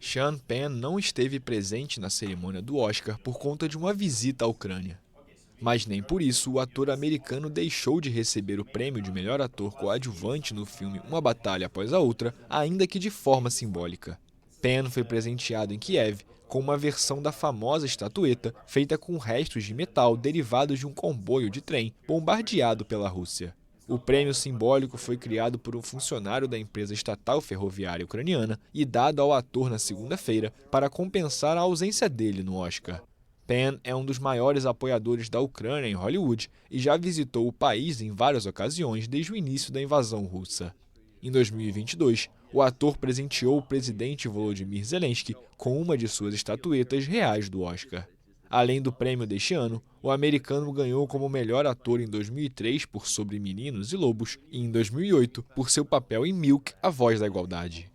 Sean Penn não esteve presente na cerimônia do Oscar por conta de uma visita à Ucrânia. Mas nem por isso o ator americano deixou de receber o prêmio de melhor ator coadjuvante no filme Uma Batalha Após a Outra, ainda que de forma simbólica. Penn foi presenteado em Kiev com uma versão da famosa estatueta feita com restos de metal derivados de um comboio de trem bombardeado pela Rússia. O prêmio simbólico foi criado por um funcionário da empresa estatal ferroviária ucraniana e dado ao ator na segunda-feira para compensar a ausência dele no Oscar. Penn é um dos maiores apoiadores da Ucrânia em Hollywood e já visitou o país em várias ocasiões desde o início da invasão russa. Em 2022, o ator presenteou o presidente Volodymyr Zelensky com uma de suas estatuetas reais do Oscar. Além do prêmio deste ano, o americano ganhou como melhor ator em 2003 por Sobre Meninos e Lobos e em 2008 por seu papel em Milk, A Voz da Igualdade.